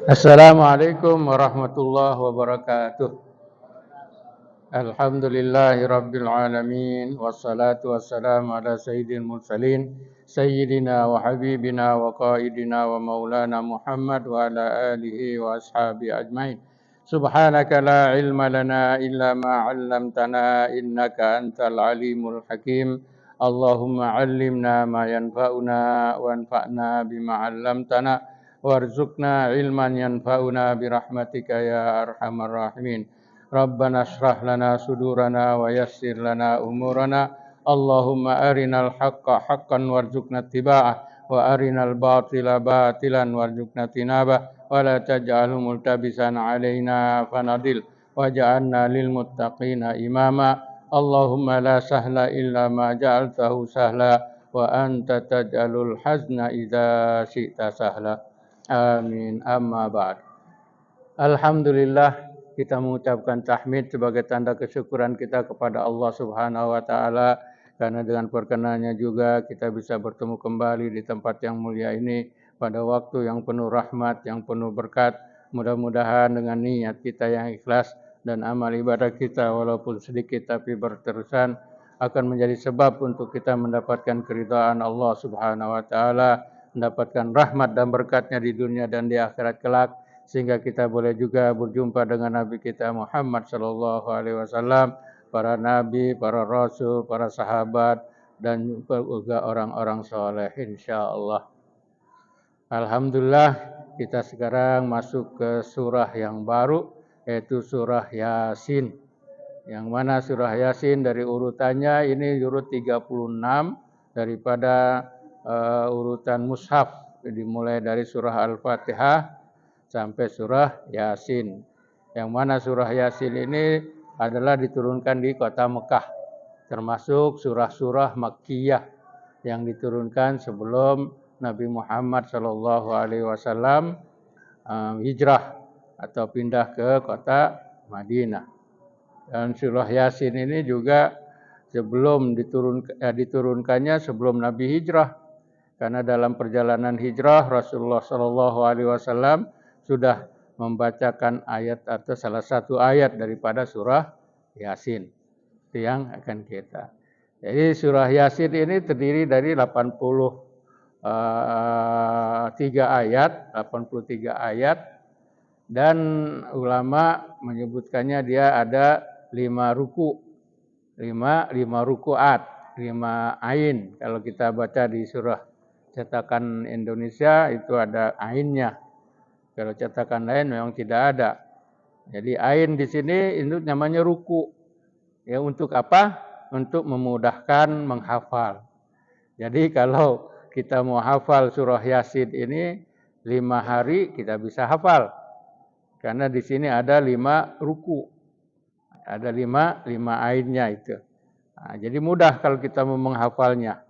Assalamualaikum warahmatullahi wabarakatuh. Alhamdulillahi rabbil alamin wassalatu wassalamu ala sayyidil mursalin sayyidina wa habibina wa qaidina wa maulana Muhammad wa ala alihi wa ashabi ajmain. Subhanaka la ilma lana illa ma 'allamtana innaka antal alimul hakim. Allahumma 'allimna ma yanfa'una wanfa'na bima 'allamtana warzuqna ilman yanfa'una birahmatika ya arhamar rahimin. Rabbana shrah lana sudurana wa yassir lana umurana. Allahumma arinal haqqa haqqan warzuqna ittiba'ah wa arinal batila batilan warzuqna tinabah wa la taj'alhu multabisan alaina fanadil waj'alna lil muttaqina imama. Allahumma la sahla illa ma ja'altahu sahla wa anta taj'alul hazna idza syi'ta sahla. Amin. Amma ba'd. Alhamdulillah, kita mengucapkan tahmid sebagai tanda kesyukuran kita kepada Allah Subhanahu wa taala karena dengan perkenannya juga kita bisa bertemu kembali di tempat yang mulia ini pada waktu yang penuh rahmat, yang penuh berkat. Mudah-mudahan dengan niat kita yang ikhlas dan amal ibadah kita walaupun sedikit tapi berterusan akan menjadi sebab untuk kita mendapatkan keridhaan Allah Subhanahu wa taala, mendapatkan rahmat dan berkatnya di dunia dan di akhirat kelak, sehingga kita boleh juga berjumpa dengan Nabi kita Muhammad sallallahu alaihi wasallam, para nabi, para rasul, para sahabat dan juga orang-orang saleh insyaallah. Alhamdulillah, kita sekarang masuk ke surah yang baru, yaitu surah Yasin. Yang mana surah Yasin dari urutannya ini urut 36 daripada urutan mushaf, dimulai dari surah Al-Fatihah sampai surah Yasin. Yang mana surah Yasin ini adalah diturunkan di kota Mekah, termasuk surah-surah Makkiyah yang diturunkan sebelum Nabi Muhammad SAW hijrah atau pindah ke kota Madinah. Dan surah Yasin ini juga sebelum diturunkannya sebelum Nabi hijrah, karena dalam perjalanan hijrah Rasulullah SAW sudah membacakan ayat atau salah satu ayat daripada surah Yasin. Itu yang akan kita. Jadi surah Yasin ini terdiri dari 83 ayat dan ulama menyebutkannya dia ada 5 ruku, 5 rukuat, 5 ain. Kalau kita baca di surah cetakan Indonesia itu ada ainnya. Kalau cetakan lain memang tidak ada. Jadi ain di sini itu namanya ruku. Ya, untuk apa? Untuk memudahkan menghafal. Jadi kalau kita mau hafal surah Yasin ini 5 hari kita bisa hafal. Karena di sini ada 5 ruku. Ada 5 ainnya itu. Nah, jadi mudah kalau kita mau menghafalnya.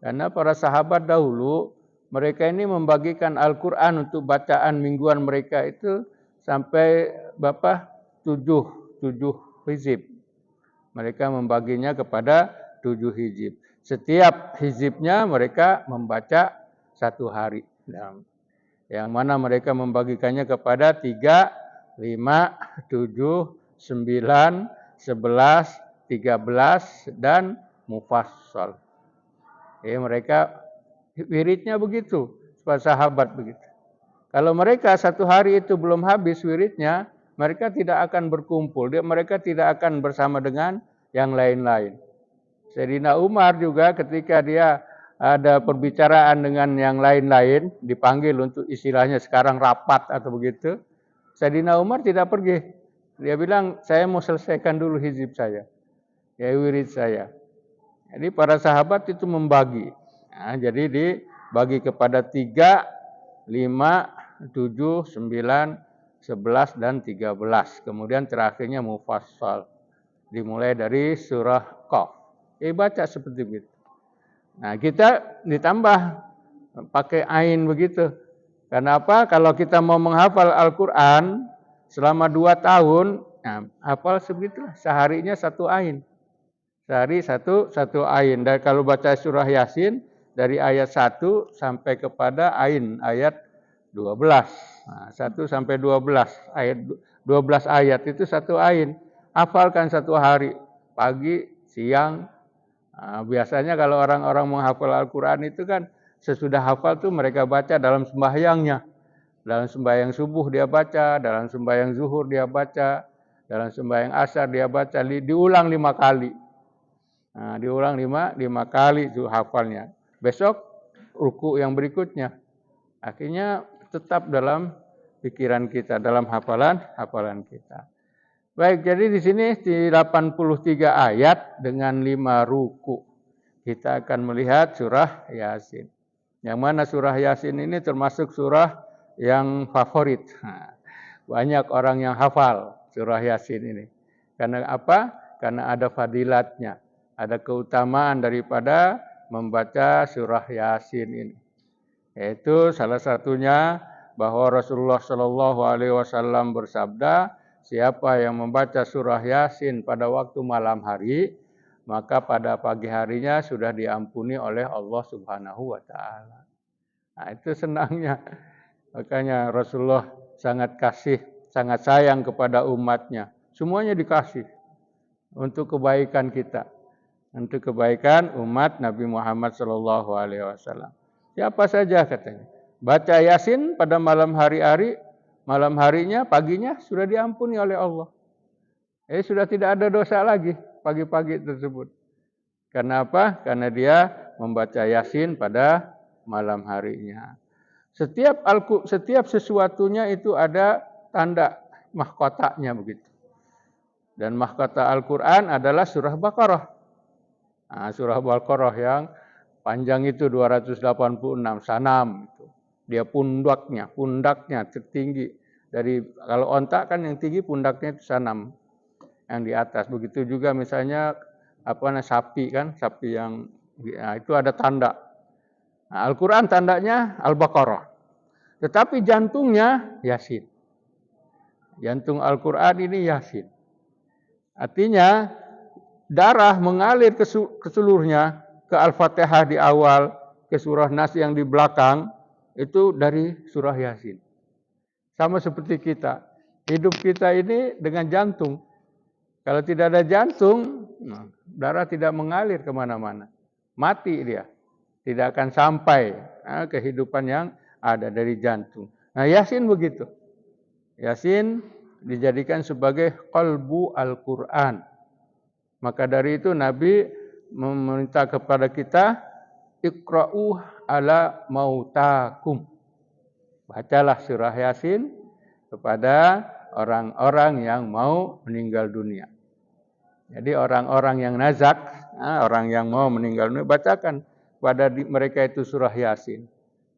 Karena para sahabat dahulu, mereka ini membagikan Al-Quran untuk bacaan mingguan mereka itu sampai 7 hizib. Mereka membaginya kepada 7 hizib. Setiap hizibnya mereka membaca 1 hari. Yang mana mereka membagikannya kepada 3, 5, 7, 9, 11, 13 dan mufassal. Mereka wiridnya begitu, para sahabat begitu. Kalau mereka 1 hari itu belum habis wiridnya, mereka tidak akan berkumpul, mereka tidak akan bersama dengan yang lain-lain. Sayyidina Umar juga ketika dia ada perbicaraan dengan yang lain-lain, dipanggil untuk istilahnya sekarang rapat atau begitu, Sayyidina Umar tidak pergi. Dia bilang, saya mau selesaikan dulu hizib saya, ya wirid saya. Jadi para sahabat itu membagi. Nah, jadi dibagi kepada 3, 5, 7, 9, 11 dan 13. Kemudian terakhirnya mufassal. Dimulai dari surah Qaf. Baca seperti itu. Nah, kita ditambah pakai ain begitu. Kenapa? Kalau kita mau menghafal Al-Quran selama 2 tahun, nah, hafal sebegitulah. Seharinya 1 ain. Sehari 1 ain. Dan kalau baca surah Yasin dari ayat 1 sampai kepada ain, ayat 12. Nah, 1 sampai 12 ayat 12 ayat itu satu ain. Hafalkan satu hari, pagi, siang. Nah, biasanya kalau orang-orang menghafal Al-Qur'an itu kan sesudah hafal tuh mereka baca dalam sembahyangnya. Dalam sembahyang subuh dia baca, dalam sembahyang zuhur dia baca, dalam sembahyang asar dia baca, diulang 5 kali. Nah, diulang lima kali itu hafalnya. Besok ruku yang berikutnya. Akhirnya tetap dalam pikiran kita, dalam hafalan kita. Baik, jadi di sini di 83 ayat dengan 5 ruku. Kita akan melihat surah Yasin. Yang mana surah Yasin ini termasuk surah yang favorit. Nah, banyak orang yang hafal surah Yasin ini. Karena apa? Karena ada fadilatnya. Ada keutamaan daripada membaca surah Yasin ini. Yaitu salah satunya bahwa Rasulullah Shallallahu Alaihi Wasallam bersabda, siapa yang membaca surah Yasin pada waktu malam hari, maka pada pagi harinya sudah diampuni oleh Allah Subhanahu Wa Taala. Nah, itu senangnya. Makanya Rasulullah sangat sangat sayang kepada umatnya. Semuanya dikasih untuk kebaikan kita, untuk kebaikan umat Nabi Muhammad Shallallahu Alaihi Wasallam. Siapa saja katanya, baca Yasin pada malam harinya, paginya sudah diampuni oleh Allah. Sudah tidak ada dosa lagi pagi-pagi tersebut. Karena apa? Karena dia membaca Yasin pada malam harinya. Setiap sesuatunya itu ada tanda mahkotanya begitu. Dan mahkota Al-Quran adalah surah Baqarah. Nah, surah Baqarah yang panjang itu 286 sanam itu. Dia pundaknya tertinggi. Dari kalau ontak kan yang tinggi pundaknya itu sanam yang di atas. Begitu juga misalnya sapi yang itu ada tanda. Nah, Al-Quran tandanya Al-Baqarah. Tetapi jantungnya Yasin. Jantung Al-Quran ini Yasin. Artinya darah mengalir ke seluruhnya, ke Al-Fatihah di awal, ke surah Nas yang di belakang, itu dari surah Yasin. Sama seperti kita. Hidup kita ini dengan jantung. Kalau tidak ada jantung, darah tidak mengalir kemana-mana. Mati dia. Tidak akan sampai kehidupan yang ada dari jantung. Nah, Yasin begitu. Yasin dijadikan sebagai qalbu Al-Quran. Maka dari itu Nabi meminta kepada kita, iqra'u ala mautakum. Bacalah surah Yasin kepada orang-orang yang mau meninggal dunia. Jadi orang-orang yang nazak, orang yang mau meninggal dunia, bacakan pada mereka itu surah Yasin.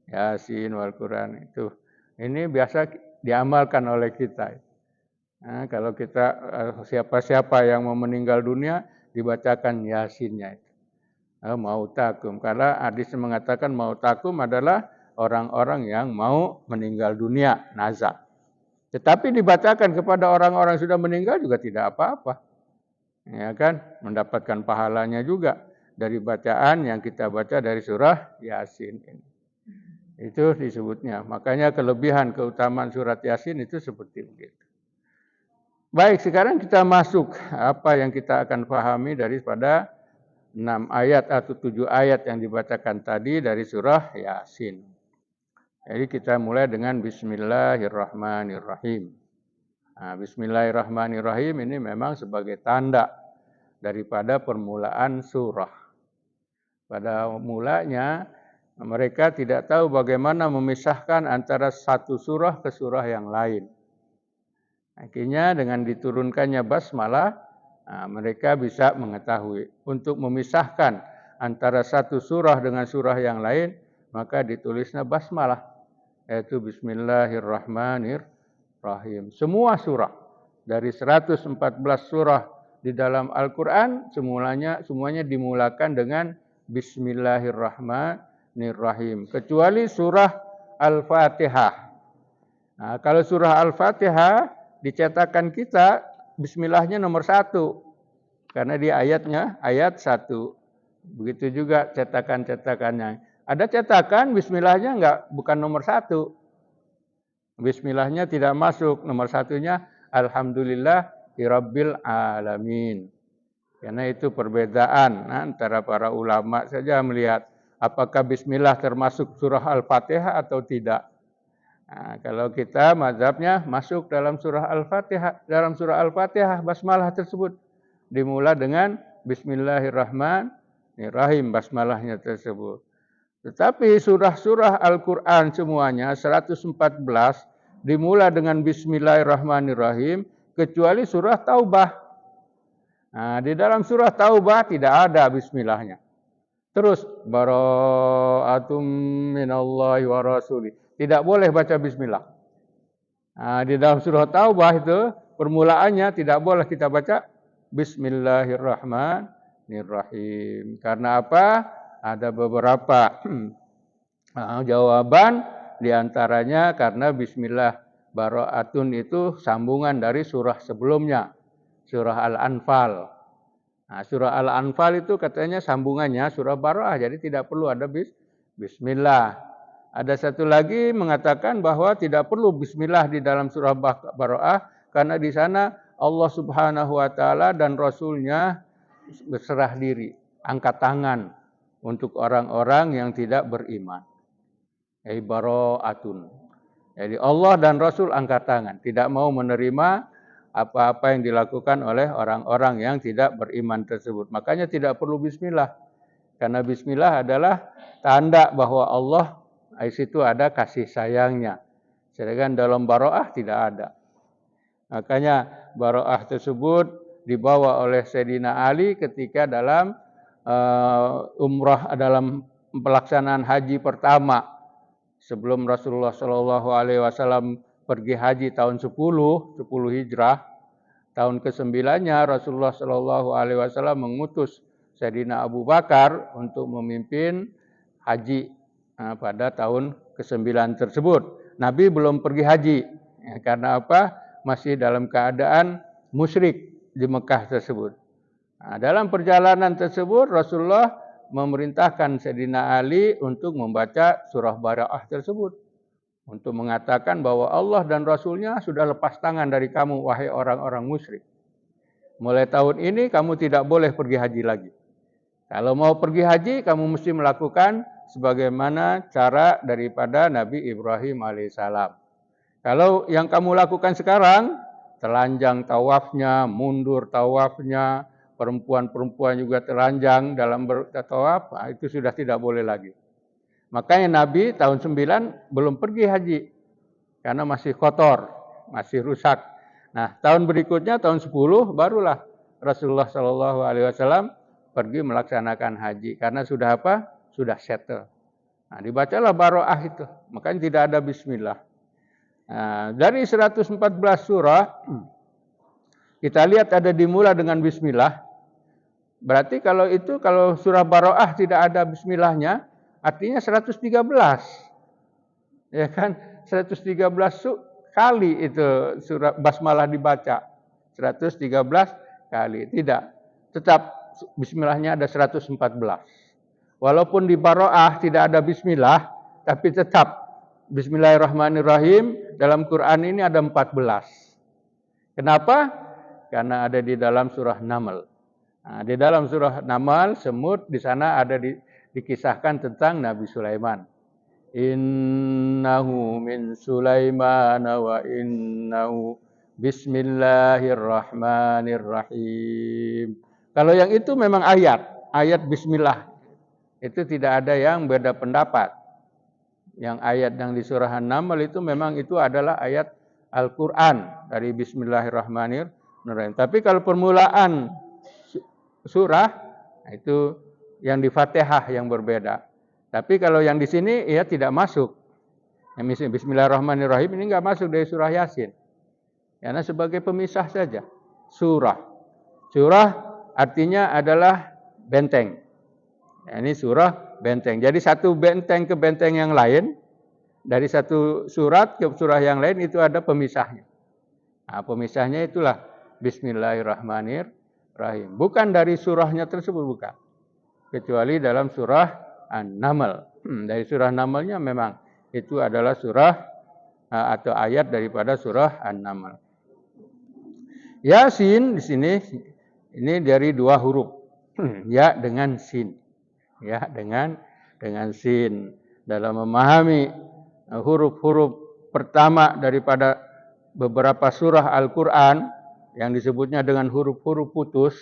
Yasin wal Quran itu. Ini biasa diamalkan oleh kita. Nah, kalau kita siapa-siapa yang mau meninggal dunia dibacakan Yasinnya itu. Mautakum. Karena hadis mengatakan mautakum adalah orang-orang yang mau meninggal dunia, nazak. Tetapi dibacakan kepada orang-orang sudah meninggal juga tidak apa-apa. Ya kan? Mendapatkan pahalanya juga dari bacaan yang kita baca dari surah Yasin ini. Itu disebutnya. Makanya kelebihan keutamaan surat Yasin itu seperti begitu. Baik, sekarang kita masuk apa yang kita akan pahami daripada 6 ayat atau 7 ayat yang dibacakan tadi dari surah Yasin. Jadi kita mulai dengan Bismillahirrahmanirrahim. Nah, Bismillahirrahmanirrahim ini memang sebagai tanda daripada permulaan surah. Pada mulanya mereka tidak tahu bagaimana memisahkan antara satu surah ke surah yang lain. Akhirnya dengan diturunkannya basmalah, mereka bisa mengetahui. Untuk memisahkan antara satu surah dengan surah yang lain, maka ditulisnya basmalah, yaitu Bismillahirrahmanirrahim. Semua surah, dari 114 surah di dalam Al-Quran, semuanya dimulakan dengan Bismillahirrahmanirrahim. Kecuali surah Al-Fatihah. Nah, kalau surah Al-Fatihah dicetakan kita, Bismillahnya nomor 1. Karena di ayatnya, ayat 1. Begitu juga cetakan-cetakannya. Ada cetakan Bismillahnya bukan nomor 1. Bismillahnya tidak masuk. Nomor satunya Alhamdulillahirabbil alamin. Karena itu perbedaan antara para ulama saja melihat apakah bismillah termasuk surah Al-Fatihah atau tidak. Nah, kalau kita mazhabnya masuk dalam surah Al-Fatihah, dalam surah Al-Fatihah basmalah tersebut dimulai dengan Bismillahirrahmanirrahim, basmalahnya tersebut. Tetapi surah-surah Al-Quran semuanya 114 dimulai dengan Bismillahirrahmanirrahim kecuali surah Taubah. Nah, di dalam surah Taubah tidak ada bismillahnya. Terus bara'atum minallahi wa rasuli. Tidak boleh baca bismillah. Nah, di dalam surah Taubah itu permulaannya tidak boleh kita baca Bismillahirrahmanirrahim. Karena apa? Ada beberapa jawaban, diantaranya karena bismillah bara'atun itu sambungan dari surah sebelumnya. Surah Al-Anfal. Nah, surah Al-Anfal itu katanya sambungannya surah Bara'ah, jadi tidak perlu ada bismillah. Ada satu lagi mengatakan bahwa tidak perlu bismillah di dalam surah Bara'ah karena di sana Allah Subhanahu wa taala dan Rasulnya berserah diri, angkat tangan untuk orang-orang yang tidak beriman. Bara'atun. Jadi Allah dan Rasul angkat tangan, tidak mau menerima apa-apa yang dilakukan oleh orang-orang yang tidak beriman tersebut. Makanya tidak perlu bismillah. Karena bismillah adalah tanda bahwa Allah di situ ada kasih sayangnya. Sedangkan dalam bara'ah tidak ada. Makanya bara'ah tersebut dibawa oleh Sayyidina Ali ketika dalam umrah, dalam pelaksanaan haji pertama. Sebelum Rasulullah SAW pergi haji tahun 10 Hijrah, tahun ke-9-nya Rasulullah SAW mengutus Sayyidina Abu Bakar untuk memimpin haji pada tahun ke-9 tersebut. Nabi belum pergi haji, karena apa? Masih dalam keadaan musyrik di Mekah tersebut. Nah, dalam perjalanan tersebut Rasulullah memerintahkan Sayyidina Ali untuk membaca surah Bara'ah tersebut, untuk mengatakan bahwa Allah dan Rasulnya sudah lepas tangan dari kamu, wahai orang-orang musyrik. Mulai tahun ini kamu tidak boleh pergi haji lagi. Kalau mau pergi haji, kamu mesti melakukan sebagaimana cara daripada Nabi Ibrahim alaihissalam. Kalau yang kamu lakukan sekarang, telanjang tawafnya, mundur tawafnya, perempuan-perempuan juga telanjang dalam bertawaf, itu sudah tidak boleh lagi. Makanya Nabi tahun 9 belum pergi haji karena masih kotor, masih rusak. Nah, tahun berikutnya tahun 10 barulah Rasulullah SAW pergi melaksanakan haji karena sudah apa? Sudah settle. Nah, dibacalah Bara'ah itu. Makanya tidak ada bismillah. Nah, dari 114 surah kita lihat ada dimulai dengan bismillah. Berarti kalau surah Bara'ah tidak ada bismillahnya, artinya 113. Ya kan? 113 kali itu surah basmalah dibaca. 113 kali. Tidak. Tetap bismillahnya ada 114. Walaupun di Bara'ah tidak ada bismillah, tapi tetap Bismillahirrahmanirrahim dalam Quran ini ada 14. Kenapa? Karena ada di dalam surah Naml. Nah, di dalam surah Naml, semut di sana ada dikisahkan tentang Nabi Sulaiman. Innahu min Sulaiman wa innahu bismillahirrahmanirrahim. Kalau yang itu memang ayat bismillah. Itu tidak ada yang beda pendapat. Yang ayat yang di surah An-Naml itu memang itu adalah ayat Al-Quran dari Bismillahirrahmanirrahim. Tapi kalau permulaan surah, itu yang di Fatihah yang berbeda. Tapi kalau yang di sini ya tidak masuk. Yang Bismillahirrahmanirrahim ini enggak masuk dari surah Yasin. Karena sebagai pemisah saja. Surah. Surah artinya adalah benteng. Ini surah benteng. Jadi satu benteng ke benteng yang lain, dari satu surat ke surah yang lain itu ada pemisahnya. Nah, pemisahnya itulah Bismillahirrahmanirrahim. Bukan dari surahnya tersebut, bukan. Kecuali dalam surah An-Naml. Dari surah Namlnya memang itu adalah surah atau ayat daripada surah An-Naml. Yasin di sini ini dari dua huruf. Ya dengan sin. Ya dengan sin. Dalam memahami huruf-huruf pertama daripada beberapa surah Al-Qur'an yang disebutnya dengan huruf-huruf putus,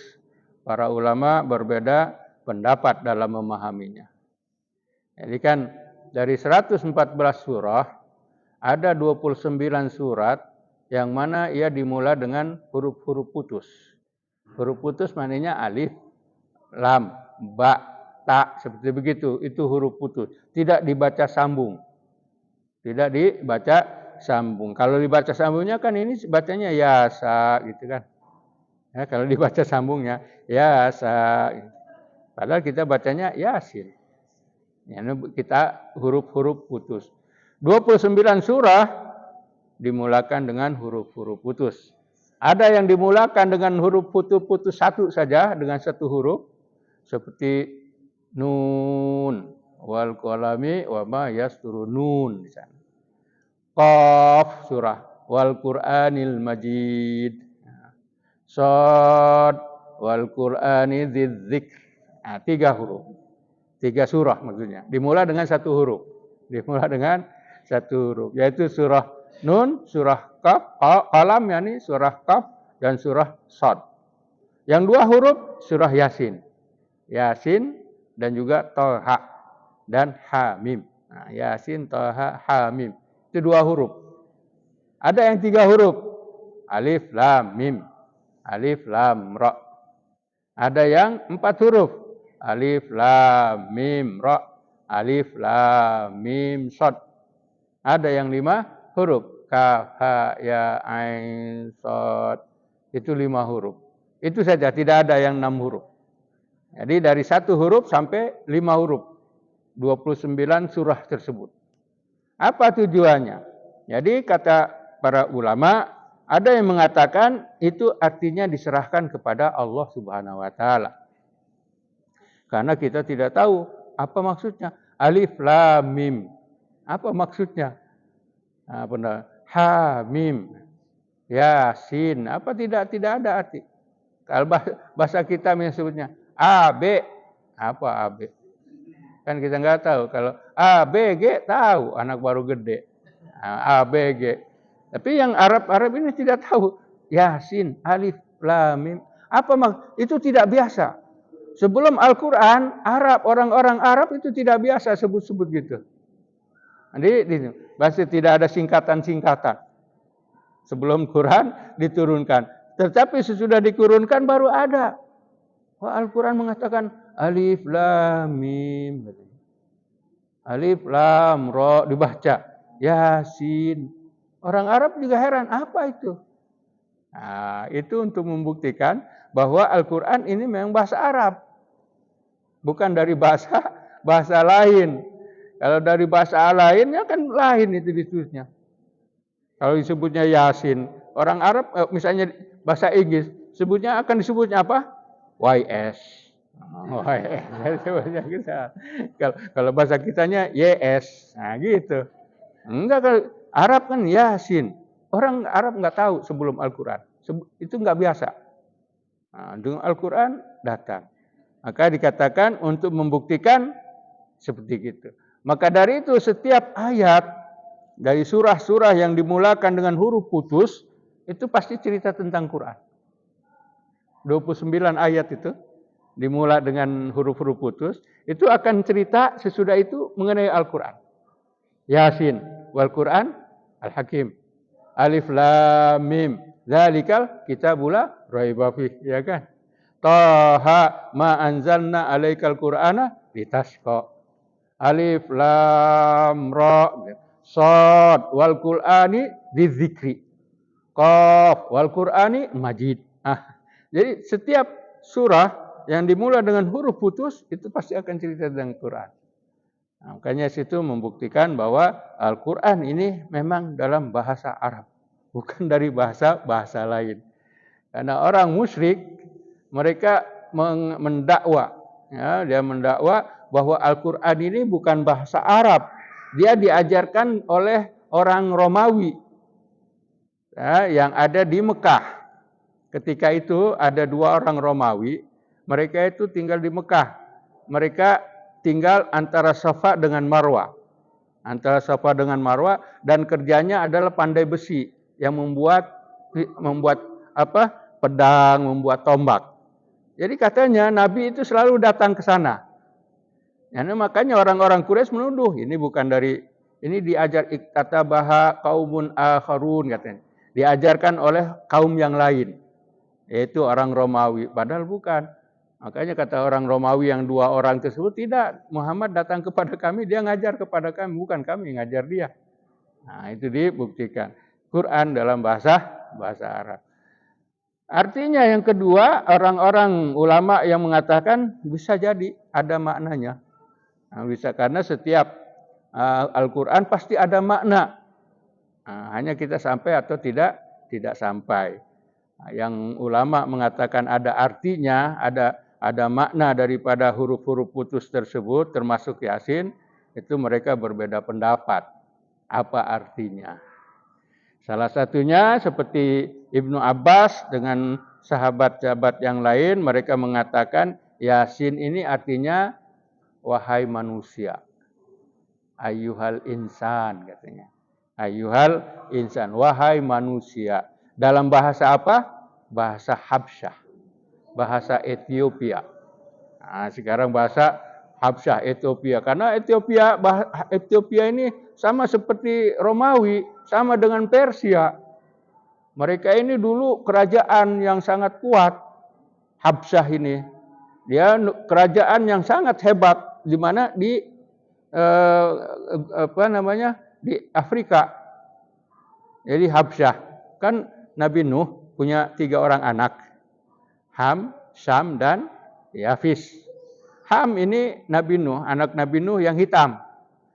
para ulama berbeda pendapat dalam memahaminya. Jadi kan dari 114 surah ada 29 surat yang mana ia dimulai dengan huruf-huruf putus. Huruf putus maknanya alif, lam, ba, ta, seperti begitu. Itu huruf putus. Tidak dibaca sambung. Tidak dibaca sambung. Kalau dibaca sambungnya kan ini bacanya yasa gitu kan. Ya, kalau dibaca sambungnya yasa. Padahal kita bacanya yasin. Ya, kita huruf-huruf putus. 29 surah dimulakan dengan huruf-huruf putus. Ada yang dimulakan dengan huruf putus satu saja, dengan satu huruf. Seperti nun, wal qalami wa ma yasturun di sana. Qaf surah, wal Qur'anil Majid. Shad, wal Qur'ani dzidzikr. Nah, 3 huruf. 3 surah maksudnya. Dimulai dengan satu huruf. Dimulai dengan satu huruf. Yaitu surah Nun, surah Qaf, Qalam yakni surah Qaf dan surah Shad. Yang 2 huruf surah Yasin. Yasin dan juga Thaha dan Hamim. Nah, Yasin, Thaha, Hamim. Itu 2 huruf. Ada yang 3 huruf. Alif, Lam, Mim. Alif, Lam, Ra. Ada yang 4 huruf. Alif, Lam, Mim, Ra. Alif, Lam, Mim, Shad. Ada yang 5 huruf. Kaf, ha, ya, ain, shad. Itu 5 huruf. Itu saja, tidak ada yang 6 huruf. Jadi dari 1 huruf sampai 5 huruf. 29 surah tersebut. Apa tujuannya? Jadi kata para ulama, ada yang mengatakan itu artinya diserahkan kepada Allah Subhanahu wa taala. Karena kita tidak tahu apa maksudnya. Alif, Lam, Mim. Apa maksudnya? Hamim, Yasin, apa tidak ada arti. Kalau bahasa kita menyebutnya A, B, apa A, B? Kan kita nggak tahu. Kalau A, B, G tahu, anak baru gede. A, B, G. Tapi yang Arab ini tidak tahu. Yasin, Alif, Lam, Mim. Apa itu tidak biasa. Sebelum Al-Quran, orang-orang Arab itu tidak biasa sebut-sebut gitu. Jadi pasti tidak ada singkatan-singkatan. Sebelum Quran diturunkan. Tetapi sesudah diturunkan baru ada. Al-Quran mengatakan Alif, Lam, Mim. Alif, Lam, Ra dibaca. Yasin. Orang Arab juga heran, apa itu? Nah, itu untuk membuktikan bahwa Al-Quran ini memang bahasa Arab. Bukan dari bahasa lain. Kalau dari bahasa lainnya kan lain itu ditulisnya. Kalau disebutnya Yasin, orang Arab misalnya bahasa Inggris sebutnya akan disebutnya apa? YS. Kalau bahasa kitanya YS. Nah gitu. Enggak, kalau Arab kan Yasin. Orang Arab enggak tahu sebelum Al-Quran. Itu enggak biasa. Nah, dengan Al-Quran datang. Maka dikatakan untuk membuktikan seperti itu. Maka dari itu setiap ayat dari surah-surah yang dimulakan dengan huruf putus itu pasti cerita tentang Quran. 29 ayat itu dimulai dengan huruf-huruf putus, itu akan cerita sesudah itu mengenai Al-Quran. Yasin, wal Quran, Al-Hakim. Alif, Lam, Mim. Dzalikal kitabul la raiba fihi, ya kan? Taha ma anzalna alaikal Qur'ana litasqa. Alif, Lam, Ra, Shad, wal Qur'ani dzidzikri. Qaf, wal Qur'ani Majid. Jadi setiap surah yang dimulai dengan huruf putus itu pasti akan cerita tentang Quran. Makanya situ membuktikan bahwa Al-Quran ini memang dalam bahasa Arab, bukan dari bahasa lain. Karena orang musyrik mereka mendakwa, ya, dia mendakwa bahwa Al-Quran ini bukan bahasa Arab. Dia diajarkan oleh orang Romawi ya, yang ada di Mekah. Ketika itu ada 2 orang Romawi, mereka itu tinggal di Mekah. Mereka tinggal antara Safa dengan Marwah. Antara Safa dengan Marwah, dan kerjanya adalah pandai besi yang membuat pedang, membuat tombak. Jadi katanya Nabi itu selalu datang ke sana. Ya, makanya orang-orang Quraisy menuduh ini diajar iktatabaha qaumun akharun katanya. Diajarkan oleh kaum yang lain, yaitu orang Romawi, padahal bukan. Makanya kata orang Romawi yang 2 orang tersebut, tidak, Muhammad datang kepada kami, dia ngajar kepada kami, bukan kami ngajar dia. Nah, itu dibuktikan. Quran dalam bahasa Arab. Artinya yang kedua, orang-orang ulama yang mengatakan bisa jadi ada maknanya. Nah, bisa, karena setiap Al-Quran pasti ada makna. Nah, hanya kita sampai atau tidak sampai. Nah, yang ulama mengatakan ada artinya, ada makna daripada huruf-huruf putus tersebut, termasuk Yasin, itu mereka berbeda pendapat. Apa artinya? Salah satunya seperti Ibnu Abbas dengan sahabat-sahabat yang lain, mereka mengatakan Yasin ini artinya wahai manusia. Ayyuhal insan katanya. Ayyuhal insan, wahai manusia. Dalam bahasa apa? Bahasa Habsyah. Bahasa Ethiopia. Nah, sekarang bahasa Habsyah, Ethiopia. Karena Ethiopia ini sama seperti Romawi, sama dengan Persia. Mereka ini dulu kerajaan yang sangat kuat. Habsyah ini. Dia kerajaan yang sangat hebat, di mana di di Afrika. Jadi Habsyah. Kan Nabi Nuh punya 3 orang anak. Ham, Syam, dan Yafis. Ham ini Nabi Nuh, anak Nabi Nuh yang hitam.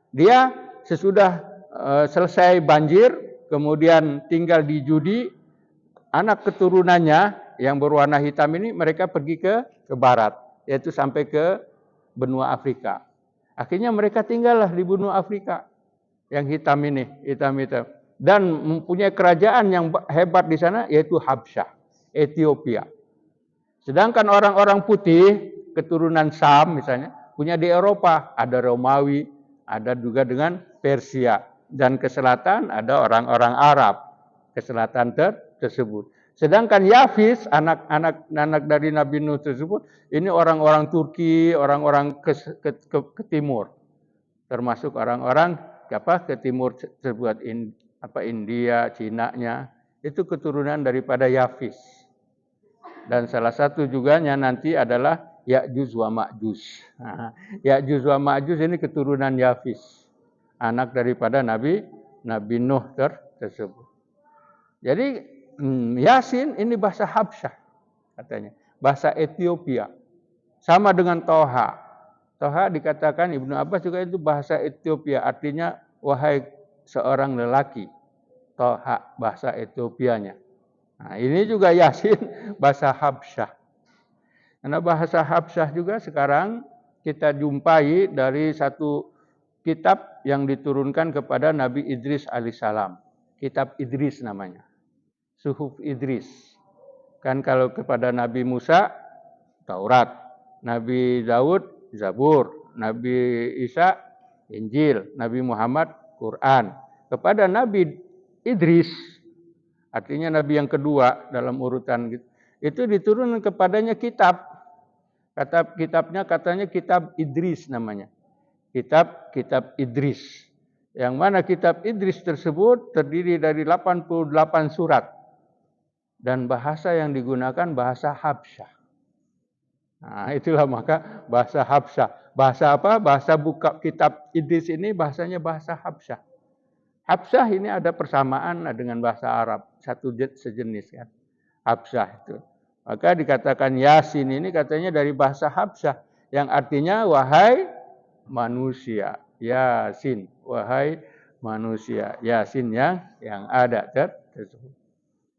Dia sesudah selesai banjir, kemudian tinggal di Judi, anak keturunannya yang berwarna hitam ini mereka pergi ke barat, yaitu sampai ke benua Afrika. Akhirnya mereka tinggallah di benua Afrika yang hitam ini, hitam-hitam. Dan mempunyai kerajaan yang hebat di sana, yaitu Habsyah, Ethiopia. Sedangkan orang-orang putih, keturunan Sam misalnya, punya di Eropa. Ada Romawi, ada juga dengan Persia. Dan ke selatan ada orang-orang Arab, ke selatan tersebut. Sedangkan Yafis, anak dari Nabi Nuh tersebut, ini orang-orang Turki, orang-orang ke timur. Termasuk orang-orang ke timur tersebut, India, Cina-nya. Itu keturunan daripada Yafis. Dan salah satu juganya nanti adalah Ya'juj wa Ma'juj. Nah, Ya'juj wa Ma'juj ini keturunan Yafis, anak daripada Nabi Nuh tersebut. Jadi Yasin ini bahasa Habsyah katanya, bahasa Ethiopia. Sama dengan Toha. Toha dikatakan Ibnu Abbas juga itu bahasa Ethiopia, artinya wahai seorang lelaki. Toha bahasa Etiopianya. Nah, ini juga Yasin bahasa Habsyah. Karena bahasa Habsyah juga sekarang kita jumpai dari satu kitab yang diturunkan kepada Nabi Idris alaihissalam. Kitab Idris namanya. Suhuf Idris. Kan kalau kepada Nabi Musa, Taurat. Nabi Daud, Zabur. Nabi Isa, Injil. Nabi Muhammad, Quran. Kepada Nabi Idris, artinya Nabi yang kedua dalam urutan itu diturunkan kepadanya kitab. Kitabnya katanya kitab Idris namanya. Kitab Idris. Yang mana kitab Idris tersebut terdiri dari 88 surat. Dan bahasa yang digunakan bahasa Habsyah. Nah, itulah maka bahasa Habsyah. Bahasa apa? Bahasa buka kitab Idris ini bahasanya bahasa Habsyah. Habsyah ini ada persamaan dengan bahasa Arab, satu sejenis kan. Habsyah itu. Maka dikatakan Yasin ini katanya dari bahasa Habsyah yang artinya wahai manusia. Yasin, wahai manusia. Yasin yang ada tersebut.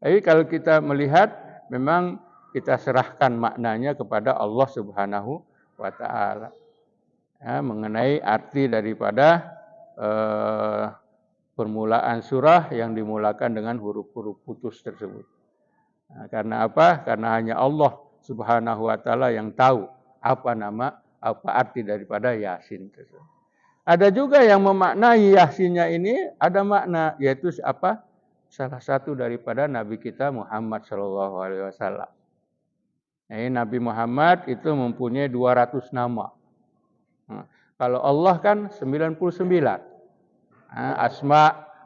Jadi kalau kita melihat memang kita serahkan maknanya kepada Allah Subhanahu wa taala. Ya, mengenai arti daripada permulaan surah yang dimulakan dengan huruf-huruf putus tersebut. Nah, karena apa? Karena hanya Allah Subhanahu wa taala yang tahu apa arti daripada Yasin tersebut. Ada juga yang memaknai Yasinnya ini ada makna, yaitu apa? Salah satu daripada Nabi kita Muhammad sallallahu alaihi wasallam. Nabi Muhammad itu mempunyai 200 nama. Nah, kalau Allah kan 99.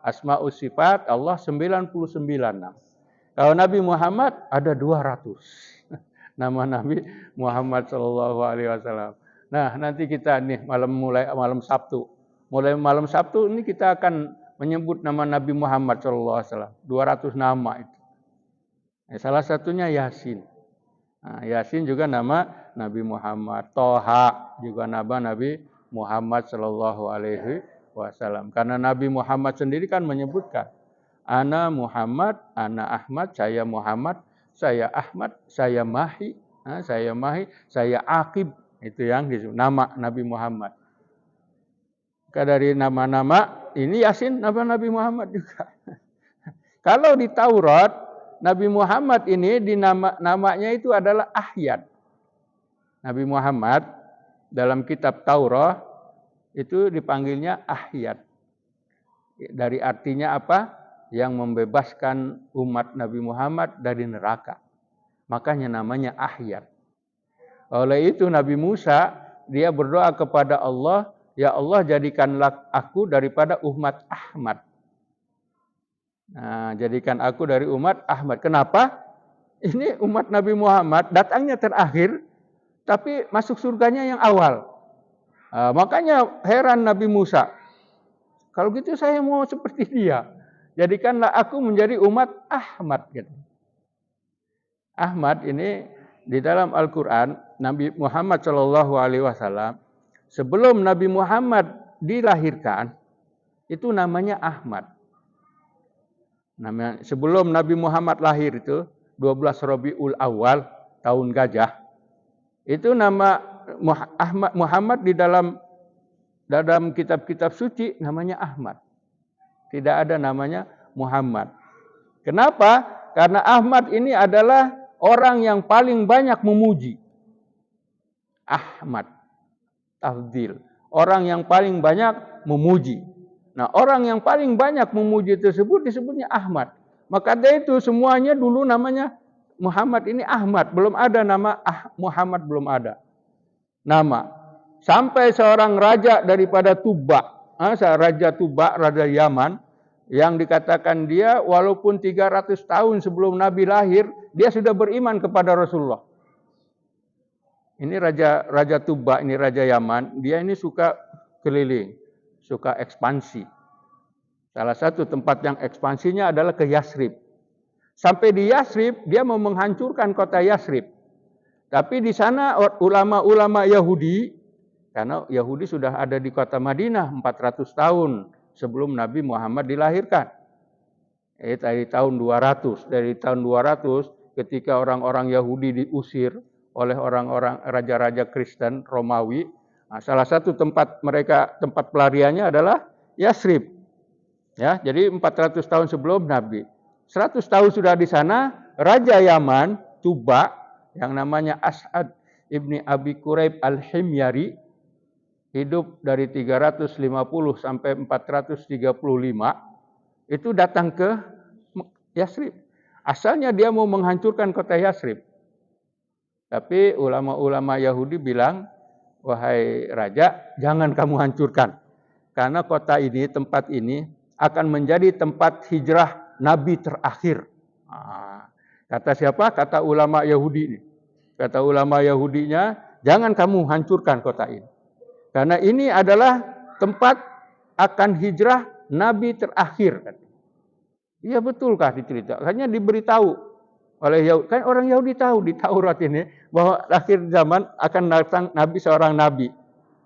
Asma'us sifat Allah 99 nama. Kalau Nabi Muhammad ada 200. Nama Nabi Muhammad sallallahu alaihi wasallam. Nah, nanti kita nih mulai malam Sabtu. Mulai malam Sabtu ini kita akan menyebut nama Nabi Muhammad sallallahu alaihi wasallam. 200 nama itu. Salah satunya Yasin. Nah, Yasin juga nama Nabi Muhammad. Toha juga nama Nabi Muhammad sallallahu alaihi wasallam. Karena Nabi Muhammad sendiri kan menyebutkan, Ana Muhammad, Ana Ahmad, saya Muhammad, saya Ahmad, saya Mahi, saya Aqib. Itu yang disebut nama Nabi Muhammad. Maka dari nama-nama ini Yasin nama Nabi Muhammad juga. Kalau di Taurat, Nabi Muhammad ini namanya itu adalah Ahyad. Nabi Muhammad dalam kitab Taurat itu dipanggilnya Ahyad. Dari artinya apa? Yang membebaskan umat Nabi Muhammad dari neraka. Makanya namanya Ahyad. Oleh itu Nabi Musa, dia berdoa kepada Allah, ya Allah jadikanlah aku daripada umat Ahmad. Nah, jadikan aku dari umat Ahmad. Kenapa? Ini umat Nabi Muhammad datangnya terakhir, tapi masuk surganya yang awal. Makanya heran Nabi Musa. Kalau gitu saya mau seperti dia. Jadikanlah aku menjadi umat Ahmad. Gitu. Ahmad ini di dalam Al-Quran, Nabi Muhammad SAW, sebelum Nabi Muhammad dilahirkan, itu namanya Ahmad. Sebelum Nabi Muhammad lahir itu, 12 Rabiul Awal, tahun gajah, itu nama Muhammad di dalam kitab-kitab suci namanya Ahmad. Tidak ada namanya Muhammad. Kenapa? Karena Ahmad ini adalah orang yang paling banyak memuji. Ahmad. Tafdil. Orang yang paling banyak memuji. Nah, orang yang paling banyak memuji tersebut disebutnya Ahmad. Maka dari itu semuanya dulu namanya Muhammad ini Ahmad. Belum ada nama Muhammad, belum ada nama. Sampai seorang raja daripada Tuba. Raja Tuba, Raja Yaman, yang dikatakan dia walaupun 300 tahun sebelum Nabi lahir, dia sudah beriman kepada Rasulullah. Ini Raja Tuba, ini Raja Yaman, dia ini suka keliling, suka ekspansi. Salah satu tempat yang ekspansinya adalah ke Yasrib. Sampai di Yasrib, dia mau menghancurkan kota Yasrib. Tapi di sana ulama-ulama Yahudi, karena Yahudi sudah ada di kota Madinah 400 tahun sebelum Nabi Muhammad dilahirkan. Dari tahun 200. Dari tahun 200 ketika orang-orang Yahudi diusir oleh orang-orang raja-raja Kristen Romawi. Nah, salah satu tempat pelariannya adalah Yasrib. Ya, jadi 400 tahun sebelum Nabi. 100 tahun sudah di sana, Raja Yaman, Tuba, yang namanya As'ad ibni Abi Quraib al-Himyari, hidup dari 350 sampai 435, itu datang ke Yasrib. Asalnya dia mau menghancurkan kota Yasrib. Tapi ulama-ulama Yahudi bilang, wahai raja, jangan kamu hancurkan. Karena kota ini, tempat ini, akan menjadi tempat hijrah Nabi terakhir. Kata siapa? Kata ulama Yahudi ini. Kata ulama Yahudinya, jangan kamu hancurkan kota ini. Karena ini adalah tempat akan hijrah Nabi terakhir. Iya betulkah dicerita? Hanya diberitahu oleh Yahudi. Kan orang Yahudi tahu di Taurat ini bahwa akhir zaman akan datang Nabi, seorang Nabi.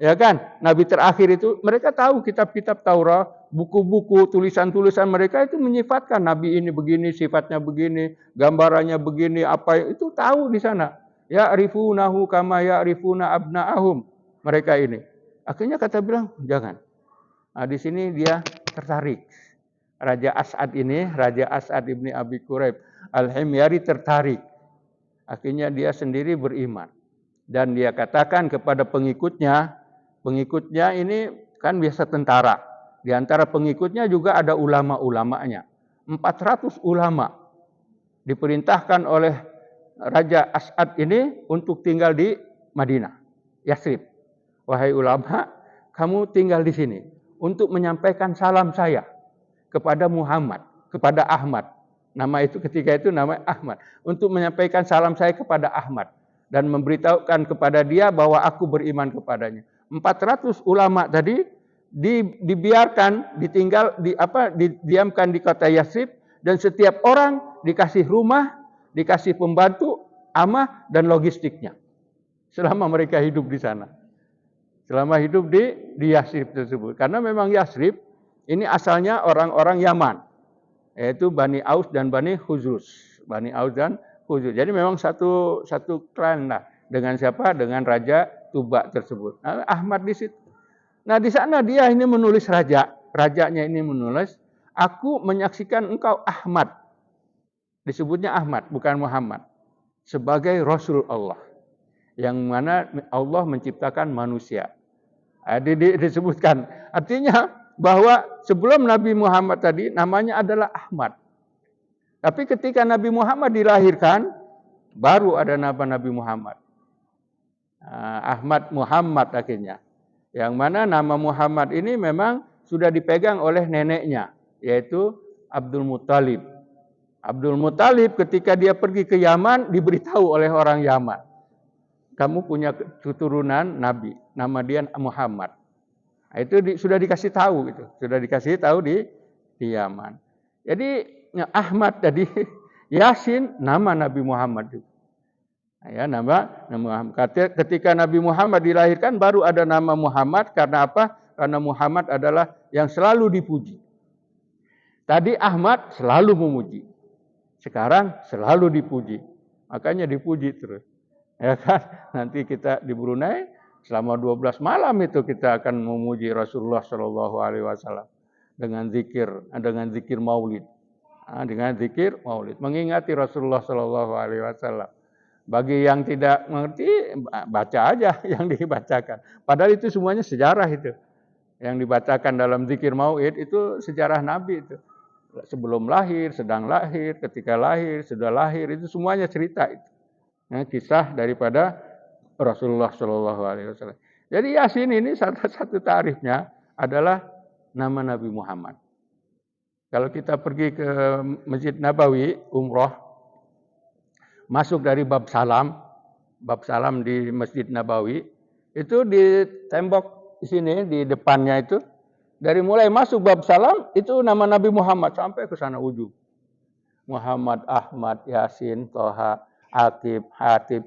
Ya kan? Nabi terakhir itu mereka tahu kitab-kitab Taurat, buku-buku, tulisan-tulisan mereka itu menyifatkan Nabi ini begini, sifatnya begini, gambarannya begini, apa itu tahu di sana. Ya'rifunahu kama ya'rifuna abna'ahum. Mereka ini. Akhirnya kata bilang, jangan. Nah, di sini dia tertarik. Raja As'ad ini, Raja As'ad ibni Abi Quraib Al-Himyari tertarik. Akhirnya dia sendiri beriman. Dan dia katakan kepada pengikutnya ini kan biasa tentara. Di antara pengikutnya juga ada ulama-ulamanya. 400 ulama diperintahkan oleh Raja As'ad ini untuk tinggal di Madinah, Yathrib. Wahai ulama, kamu tinggal di sini untuk menyampaikan salam saya kepada Muhammad, kepada Ahmad. Nama itu ketika itu nama Ahmad. Untuk menyampaikan salam saya kepada Ahmad dan memberitahukan kepada dia bahwa aku beriman kepadanya. 400 ulama tadi dibiarkan, didiamkan di kota Yathrib, dan setiap orang dikasih rumah, dikasih pembantu, amah dan logistiknya. Selama mereka hidup di sana. Selama hidup di Yathrib tersebut. Karena memang Yathrib ini asalnya orang-orang Yaman, yaitu Bani Aus dan Bani Khuzraj. Bani Aus dan Khuzraj. Jadi memang satu klan lah. Dengan siapa? Dengan Raja Tuba tersebut. Nah, Ahmad di situ. Nah, di sana dia ini menulis rajanya ini menulis, aku menyaksikan engkau Ahmad. Disebutnya Ahmad, bukan Muhammad. Sebagai Rasul Allah. Yang mana Allah menciptakan manusia. Disebutkan. Artinya bahwa sebelum Nabi Muhammad tadi namanya adalah Ahmad. Tapi ketika Nabi Muhammad dilahirkan, baru ada nama Nabi Muhammad. Ahmad Muhammad akhirnya. Yang mana nama Muhammad ini memang sudah dipegang oleh neneknya, yaitu Abdul Muthalib. Abdul Muthalib ketika dia pergi ke Yaman, diberitahu oleh orang Yaman, kamu punya keturunan Nabi, nama dia Muhammad. Itu sudah dikasih tahu gitu, sudah dikasih tahu di Yaman. Jadi Ahmad tadi, Yasin nama Nabi Muhammad juga. Ya, nama Muhammad. Ketika Nabi Muhammad dilahirkan baru ada nama Muhammad. Karena apa? Karena Muhammad adalah yang selalu dipuji. Tadi Ahmad selalu memuji. Sekarang selalu dipuji. Makanya dipuji terus. Ya kan? Nanti kita di Brunei selama 12 malam itu kita akan memuji Rasulullah Shallallahu Alaihi Wasallam dengan zikir maulid. Dengan zikir maulid. Mengingati Rasulullah Shallallahu Alaihi Wasallam. Bagi yang tidak mengerti, baca aja yang dibacakan. Padahal itu semuanya sejarah itu. Yang dibacakan dalam zikir maulid itu sejarah Nabi itu. Sebelum lahir, sedang lahir, ketika lahir, sudah lahir, itu semuanya cerita itu. Ya, kisah daripada Rasulullah Shallallahu Alaihi Wasallam. Jadi Yasin ini satu tarifnya adalah nama Nabi Muhammad. Kalau kita pergi ke Masjid Nabawi, umroh, masuk dari bab salam di Masjid Nabawi, itu di tembok di sini, di depannya itu, dari mulai masuk bab salam, itu nama Nabi Muhammad sampai ke sana ujung. Muhammad, Ahmad, Yasin, Toha, Akib, Hatib,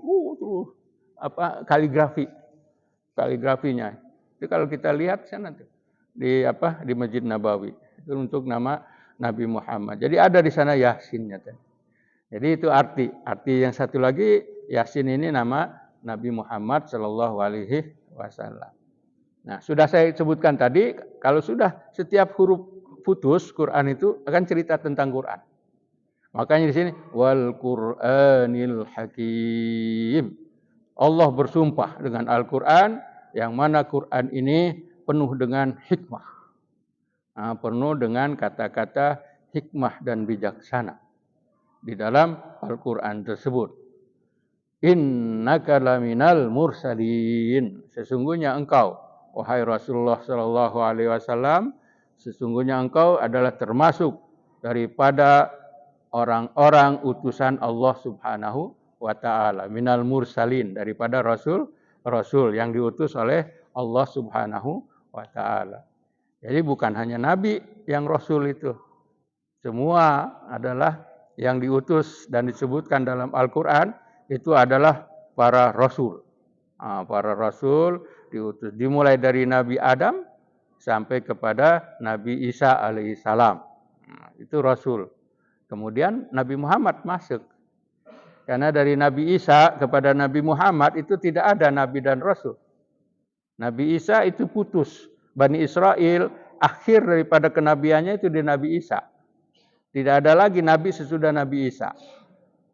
kaligrafinya. Itu kalau kita lihat sana tuh, di Masjid Nabawi, itu untuk nama Nabi Muhammad. Jadi ada di sana Yasinnya tadi. Jadi itu arti yang satu lagi, Yasin ini nama Nabi Muhammad Shallallahu Alaihi Wasallam. Nah, sudah saya sebutkan tadi, kalau sudah setiap huruf putus Quran itu akan cerita tentang Quran. Makanya di sini wal Qur'anil Hakim. Allah bersumpah dengan Al-Quran, yang mana Quran ini penuh dengan hikmah. Penuh dengan kata-kata hikmah dan bijaksana di dalam Al-Quran tersebut. Innaka laminal mursalin. Sesungguhnya engkau, wahai Rasulullah Shallallahu Alaihi Wasallam, sesungguhnya engkau adalah termasuk daripada orang-orang utusan Allah Subhanahu wa Ta'ala. Minal mursalin, daripada Rasul yang diutus oleh Allah Subhanahu wa Ta'ala. Jadi bukan hanya Nabi yang Rasul itu. Semua adalah yang diutus dan disebutkan dalam Al-Quran itu adalah para Rasul. Para Rasul diutus. Dimulai dari Nabi Adam sampai kepada Nabi Isa alaihissalam. Itu Rasul. Kemudian Nabi Muhammad masuk. Karena dari Nabi Isa kepada Nabi Muhammad itu tidak ada Nabi dan Rasul. Nabi Isa itu putus. Bani Israel akhir daripada kenabiannya itu di Nabi Isa. Tidak ada lagi nabi sesudah Nabi Isa.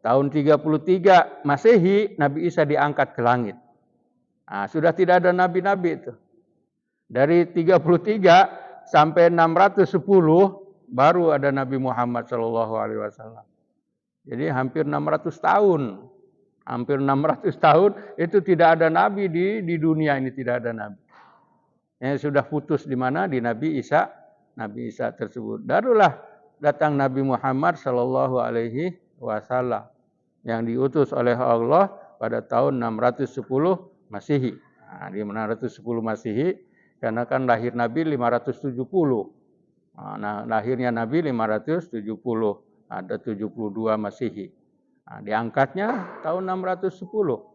Tahun 33 Masehi, Nabi Isa diangkat ke langit. Nah, sudah tidak ada nabi-nabi itu. Dari 33 sampai 610 baru ada Nabi Muhammad SAW. Jadi hampir 600 tahun. Hampir 600 tahun itu tidak ada nabi di dunia ini, tidak ada nabi. Yang sudah putus di mana? Di Nabi Isa. Nabi Isa tersebut. Barulah datang Nabi Muhammad SAW yang diutus oleh Allah pada tahun 610 Masehi. Nah, di 610 Masehi karena kan lahir Nabi 570. Nah, lahirnya Nabi 570, ada 72 Masehi. Nah, diangkatnya tahun 610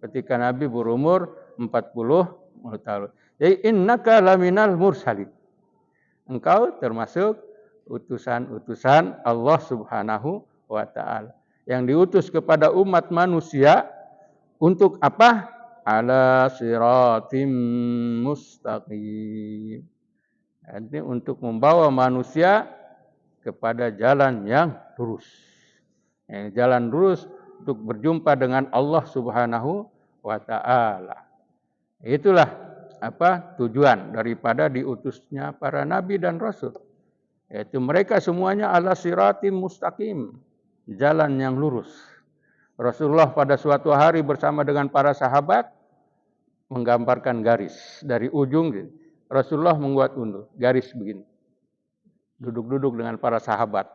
ketika Nabi berumur 40 tahun. Jadi innaka laminal mursalin. Engkau termasuk utusan-utusan Allah Subhanahu wa taala yang diutus kepada umat manusia untuk apa? Ala siratim mustaqim. Ini untuk membawa manusia kepada jalan yang lurus. Jalan lurus untuk berjumpa dengan Allah Subhanahu wa taala. Itulah tujuan daripada diutusnya para nabi dan rasul. Yaitu mereka semuanya ala siratim mustaqim, jalan yang lurus. Rasulullah pada suatu hari bersama dengan para sahabat menggambarkan garis dari ujung. Rasulullah membuat garis begini. Duduk-duduk dengan para sahabat.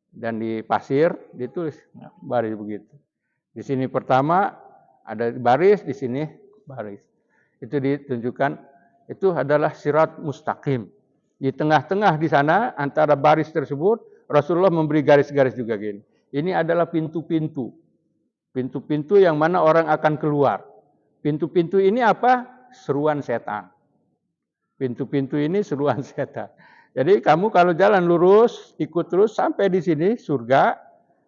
Dan di pasir ditulis baris begitu. Di sini pertama ada baris, di sini baris. Itu ditunjukkan itu adalah sirat mustaqim. Di tengah-tengah di sana antara baris tersebut Rasulullah memberi garis-garis juga gini. Ini adalah pintu-pintu. Pintu-pintu yang mana orang akan keluar. Pintu-pintu ini apa? Seruan setan. Pintu-pintu ini seruan setan. Jadi kamu kalau jalan lurus, ikut terus sampai di sini surga.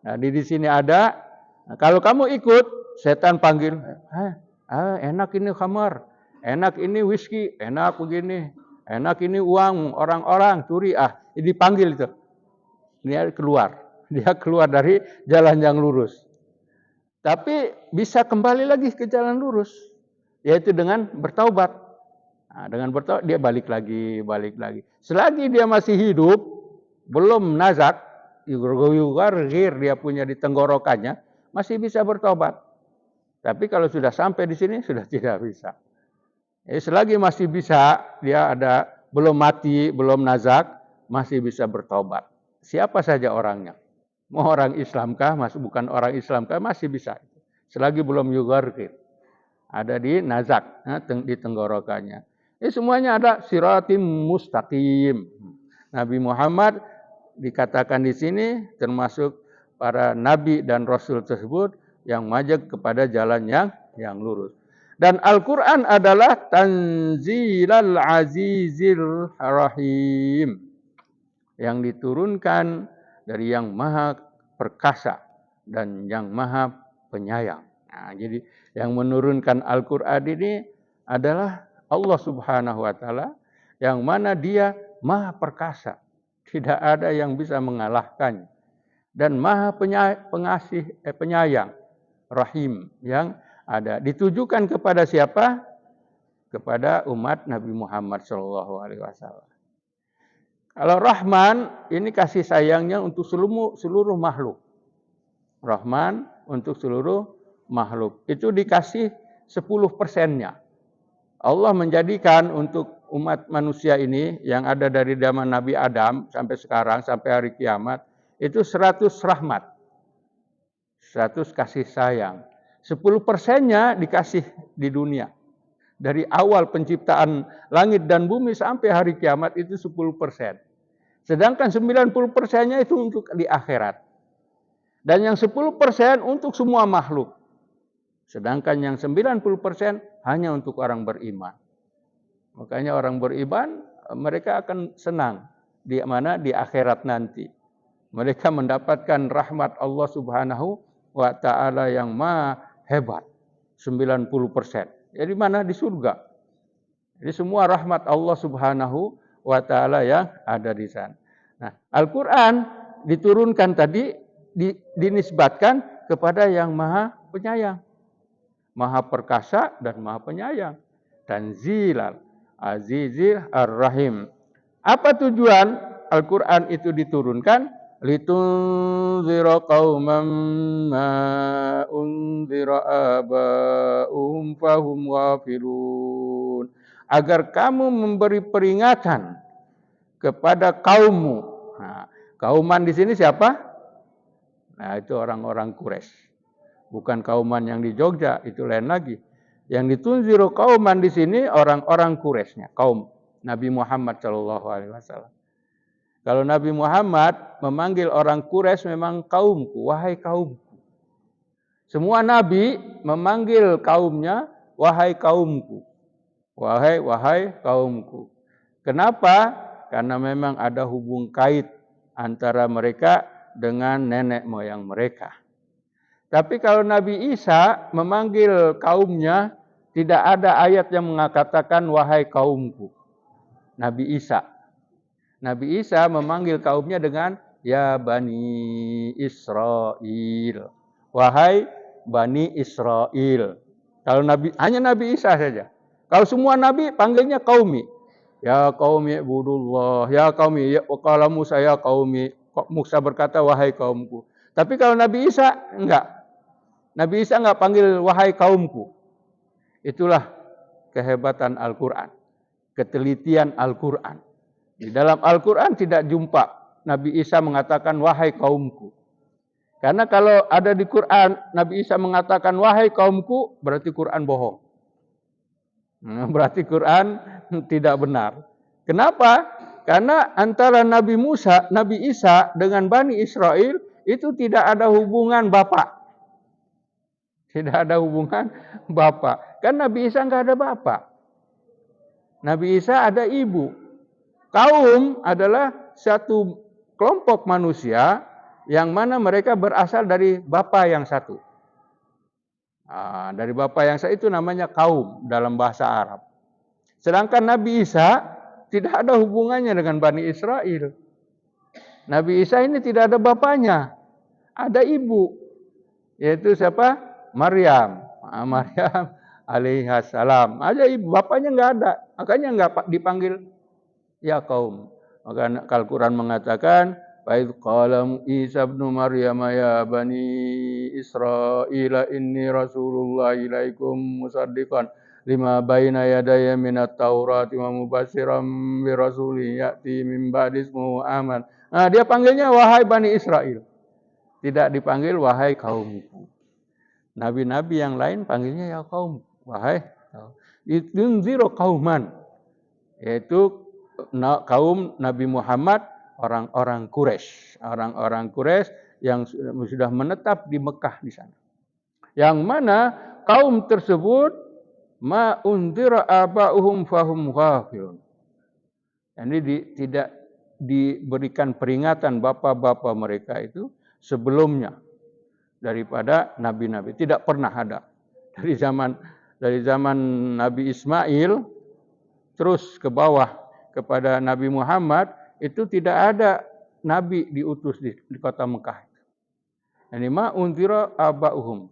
Nah, di sini ada. Nah, kalau kamu ikut, setan panggil, enak ini khamar, enak ini whisky, enak begini, enak ini uang orang-orang curi. Dipanggil itu. Dia keluar dari jalan yang lurus. Tapi bisa kembali lagi ke jalan lurus, yaitu dengan bertaubat. Nah, dengan bertaubat dia balik lagi. Selagi dia masih hidup, belum nazak, yugargir dia punya di tenggorokannya, masih bisa bertaubat. Tapi kalau sudah sampai di sini sudah tidak bisa. Selagi masih bisa, dia belum mati, belum nazak, masih bisa bertaubat. Siapa saja orangnya. Mau orang Islamkah, bukan orang Islamkah, masih bisa. Selagi belum yugargir. Ada di nazak, di tenggorokannya. Ini semuanya ada siratim mustaqim. Nabi Muhammad dikatakan di sini termasuk para nabi dan rasul tersebut yang mengajak kepada jalan yang lurus. Dan Al-Quran adalah tanzilal azizil rahim. Yang diturunkan dari yang maha perkasa dan yang maha penyayang. Nah, jadi yang menurunkan Al-Quran ini adalah Allah Subhanahu wa taala yang mana dia maha perkasa. Tidak ada yang bisa mengalahkannya. Dan maha penyayang, rahim yang ada. Ditujukan kepada siapa? Kepada umat Nabi Muhammad SAW. Kalau Rahman, ini kasih sayangnya untuk seluruh makhluk. Rahman untuk seluruh makhluk. Itu dikasih 10%-nya. Allah menjadikan untuk umat manusia ini yang ada dari zaman Nabi Adam sampai sekarang, sampai hari kiamat, itu 100 rahmat. 100 kasih sayang. 10%-nya dikasih di dunia. Dari awal penciptaan langit dan bumi sampai hari kiamat itu 10%. Sedangkan 90%-nya itu untuk di akhirat. Dan yang 10% untuk semua makhluk. Sedangkan yang 90% hanya untuk orang beriman. Makanya orang beriman mereka akan senang di mana di akhirat nanti. Mereka mendapatkan rahmat Allah Subhanahu wa taala yang maha hebat. 90%. Jadi mana di surga. Jadi semua rahmat Allah Subhanahu wa taala yang ada di sana. Nah, Al-Quran diturunkan tadi dinisbatkan kepada yang Maha Penyayang, Maha Perkasa dan Maha Penyayang. Tanzilal Azizil Ar-Rahim. Apa tujuan Al-Quran itu diturunkan? Litunzira qauman ma unzira aba'uhum fahum ghafilun. Agar kamu memberi peringatan kepada kaummu. Nah, kauman di sini siapa? Nah, itu orang-orang Quraisy. Bukan kauman yang di Jogja, itu lain lagi. Yang ditunziru kauman di sini orang-orang Quraisynya, kaum Nabi Muhammad SAW. Kalau Nabi Muhammad memanggil orang Quraisy memang kaumku, wahai kaumku. Semua Nabi memanggil kaumnya, wahai kaumku. Wahai kaumku. Kenapa? Karena memang ada hubung kait antara mereka dengan nenek moyang mereka. Tapi kalau Nabi Isa memanggil kaumnya, tidak ada ayat yang mengatakan wahai kaumku. Nabi Isa memanggil kaumnya dengan ya Bani Israel. Wahai Bani Israel. Kalau hanya Nabi Isa saja. Kalau semua Nabi panggilnya qaumi. Ya qaumi ibudullah, ya qaumi, ya qala Musa ya qaumi. Musa berkata wahai kaumku. Tapi kalau Nabi Isa enggak. Nabi Isa enggak panggil wahai kaumku. Itulah kehebatan Al-Qur'an. Ketelitian Al-Qur'an. Di dalam Al-Quran tidak jumpa Nabi Isa mengatakan wahai kaumku. Karena kalau ada di Quran Nabi Isa mengatakan wahai kaumku, berarti Quran bohong. Berarti Quran tidak benar. Kenapa? Karena antara Nabi Isa dengan Bani Israel itu tidak ada hubungan bapak. Tidak ada hubungan bapak. Kan Nabi Isa enggak ada bapak. Nabi Isa ada ibu. Kaum adalah satu kelompok manusia yang mana mereka berasal dari bapa yang satu. Dari bapa yang satu itu namanya kaum dalam bahasa Arab. Sedangkan Nabi Isa tidak ada hubungannya dengan Bani Israel. Nabi Isa ini tidak ada bapaknya, ada ibu. Yaitu siapa? Maryam. Maryam alaihissalam. Ada ibu, bapaknya enggak ada. Makanya enggak dipanggil ya kaum. Maka Al-Quran mengatakan, "Fa'idh qala Isa ibn Maryam ya bani Israil inni rasulullah ilaikum musaddiqan lima baina yadayya minat taurati wa mubassiran bi rasulin ya'ti min ba'di ismuhu Ahmad." Nah, dia panggilnya wahai Bani Israel. Tidak dipanggil wahai kaumku. Nabi-nabi yang lain panggilnya ya kaum, wahai kaum. Itunziru qauman, yaitu kaum Nabi Muhammad, orang-orang Quraisy, yang sudah menetap di Mekah di sana. Yang mana kaum tersebut ma undira aba'uhum fahum ghafilun. Jadi tidak diberikan peringatan bapak-bapak mereka itu sebelumnya daripada nabi-nabi. Tidak pernah ada. Dari zaman Nabi Ismail terus ke bawah kepada Nabi Muhammad itu tidak ada nabi diutus di kota Mekah. Yani ma unzira aba'uhum.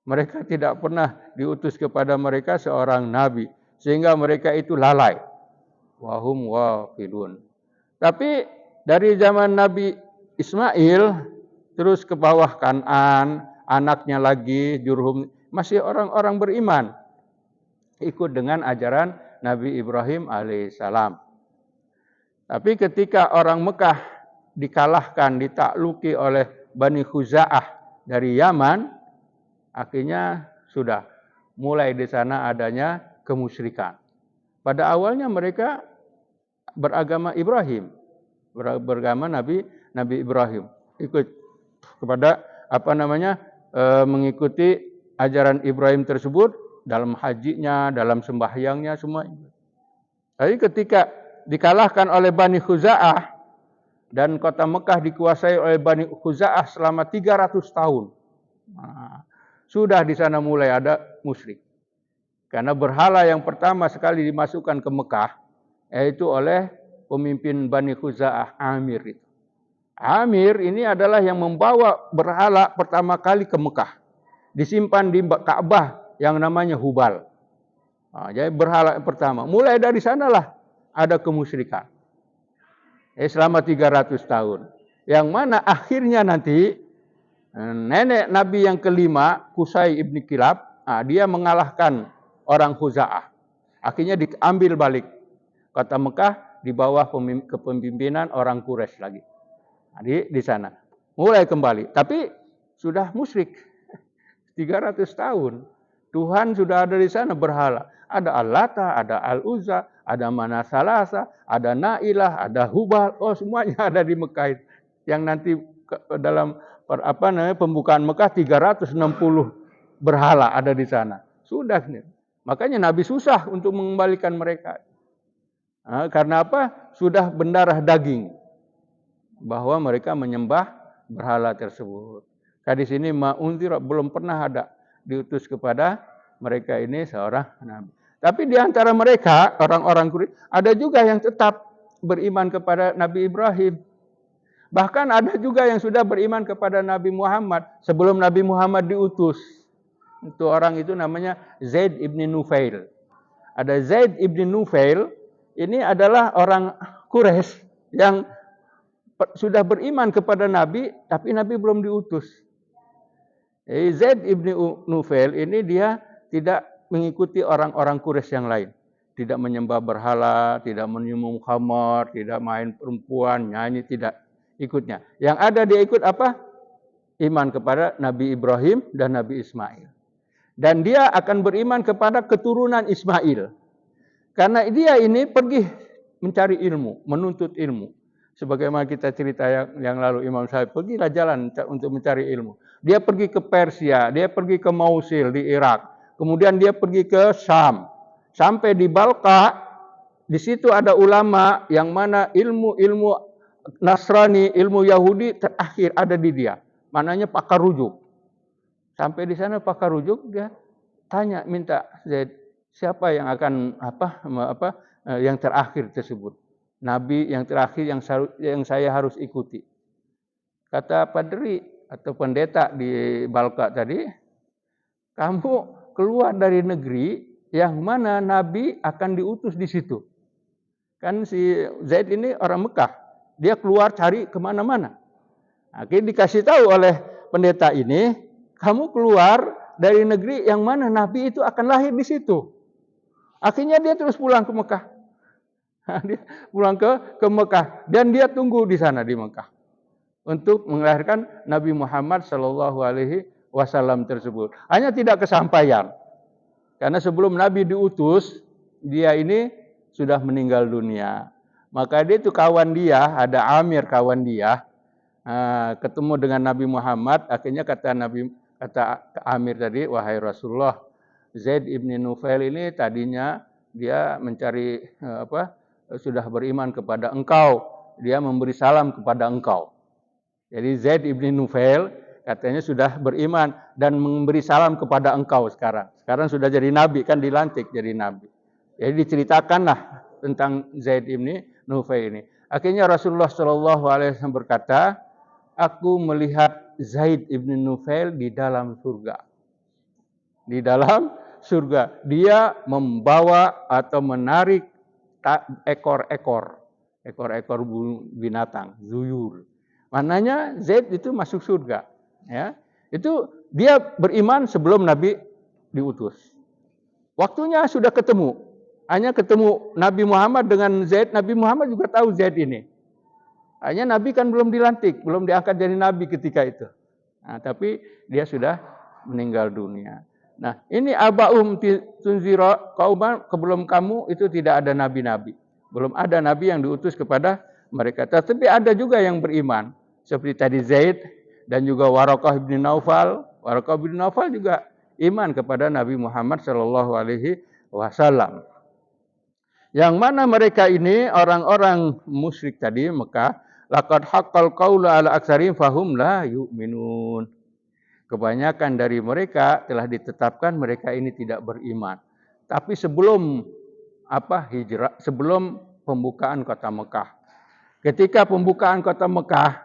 Mereka tidak pernah diutus kepada mereka seorang nabi sehingga mereka itu lalai. Wahum wafidun. Tapi dari zaman Nabi Ismail terus ke bawah Kan'an, anaknya lagi Jurhum, masih orang-orang beriman ikut dengan ajaran Nabi Ibrahim alaihissalam. Tapi ketika orang Mekah dikalahkan, ditakluki oleh Bani Khuza'ah dari Yaman, akhirnya sudah mulai di sana adanya kemusyrikan. Pada awalnya mereka beragama Ibrahim, beragama Nabi Ibrahim, ikut kepada mengikuti ajaran Ibrahim tersebut. Dalam hajinya, dalam sembahyangnya, semua. Tapi ketika dikalahkan oleh Bani Khuza'ah dan kota Mekah dikuasai oleh Bani Khuza'ah selama 300 tahun. Nah, sudah di sana mulai ada musyrik. Karena berhala yang pertama sekali dimasukkan ke Mekah yaitu oleh pemimpin Bani Khuza'ah, Amir itu. Amir ini adalah yang membawa berhala pertama kali ke Mekah. Disimpan di Ka'bah yang namanya Hubal. Jadi berhala yang pertama. Mulai dari sanalah ada kemusyrikan. Selama 300 tahun. Yang mana akhirnya nanti nenek Nabi yang kelima, Qusay ibn Kilab, dia mengalahkan orang Khuza'ah. Akhirnya diambil balik kota Mekah di bawah kepemimpinan orang Quraisy lagi. Di sana. Mulai kembali. Tapi sudah musyrik. 300 tahun. Tuhan sudah ada di sana berhala. Ada Al-Lata, ada Al-Uzza, ada Manasalasa, ada Na'ilah, ada Hubal. Oh, semuanya ada di Mekah. Yang nanti dalam pembukaan Mekah 360 berhala ada di sana. Sudah. Makanya Nabi susah untuk mengembalikan mereka. Karena apa? Sudah berdarah daging. Bahwa mereka menyembah berhala tersebut. Di sini ma'unzir belum pernah ada diutus kepada mereka ini seorang nabi. Tapi di antara mereka orang-orang Quraisy ada juga yang tetap beriman kepada Nabi Ibrahim. Bahkan ada juga yang sudah beriman kepada Nabi Muhammad sebelum Nabi Muhammad diutus. Itu orang itu namanya Zaid ibn Nufail. Ada Zaid ibn Nufail, ini adalah orang Quraisy yang sudah beriman kepada Nabi, tapi Nabi belum diutus. Zaid ibn Nufail ini dia tidak mengikuti orang-orang Quraisy yang lain. Tidak menyembah berhala, tidak minum khamar, tidak main perempuan, nyanyi, tidak ikutnya. Yang ada dia ikut apa? Iman kepada Nabi Ibrahim dan Nabi Ismail. Dan dia akan beriman kepada keturunan Ismail. Karena dia ini pergi mencari ilmu, menuntut ilmu. Sebagaimana kita cerita yang lalu, Imam Syafi'i pergilah jalan untuk mencari ilmu. Dia pergi ke Persia, dia pergi ke Mosul di Irak. Kemudian dia pergi ke Syam. Sampai di Balqa, di situ ada ulama yang mana ilmu Nasrani, ilmu Yahudi terakhir ada di dia. Mananya pakar rujuk. Sampai di sana pakar rujuk, dia tanya, minta siapa yang akan yang terakhir tersebut. Nabi yang terakhir yang saya harus ikuti. Kata padri atau pendeta di Balqa tadi, kamu keluar dari negeri yang mana Nabi akan diutus di situ. Kan si Zaid ini orang Mekah, dia keluar cari kemana-mana. Akhirnya dikasih tahu oleh pendeta ini, kamu keluar dari negeri yang mana Nabi itu akan lahir di situ. Akhirnya dia terus pulang ke Mekah. Dia pulang ke Mekah dan dia tunggu di sana di Mekah untuk melahirkan Nabi Muhammad Shallallahu Alaihi Wasallam tersebut. Hanya tidak kesampaian karena sebelum Nabi diutus dia ini sudah meninggal dunia. Maka dia itu kawan dia, ada Amir kawan dia, ketemu dengan Nabi Muhammad. Akhirnya kata Amir tadi, wahai Rasulullah, Zaid ibn Nufail ini tadinya dia mencari sudah beriman kepada engkau, dia memberi salam kepada engkau. Jadi Zaid ibn Nufail katanya sudah beriman dan memberi salam kepada engkau sekarang. Sekarang sudah jadi nabi, kan dilantik jadi nabi. Jadi diceritakanlah tentang Zaid ibn Nufail ini. Akhirnya Rasulullah Shallallahu Alaihi Wasallam berkata, aku melihat Zaid ibn Nufail di dalam surga. Di dalam surga. Dia membawa atau menarik ekor-ekor binatang, zuyur. Maknanya Zaid itu masuk surga. Ya, itu dia beriman sebelum Nabi diutus. Waktunya sudah ketemu. Hanya ketemu Nabi Muhammad dengan Zaid. Nabi Muhammad juga tahu Zaid ini. Hanya Nabi kan belum dilantik, belum diangkat jadi Nabi ketika itu. Tapi dia sudah meninggal dunia. Nah, ini aba'um tunzira kauman, sebelum kamu itu tidak ada nabi-nabi. Belum ada nabi yang diutus kepada mereka. Tetapi ada juga yang beriman. Seperti tadi Zaid dan juga Waraqah bin Naufal. Waraqah bin Naufal juga iman kepada Nabi Muhammad Shallallahu Alaihi Wasallam. Yang mana mereka ini orang-orang musyrik tadi Mekah. Laqad haqqal qawlu ala aktsarihim fahum la yu'minun. Kebanyakan dari mereka telah ditetapkan mereka ini tidak beriman. Tapi sebelum hijrah, sebelum pembukaan kota Mekah. Ketika pembukaan kota Mekah,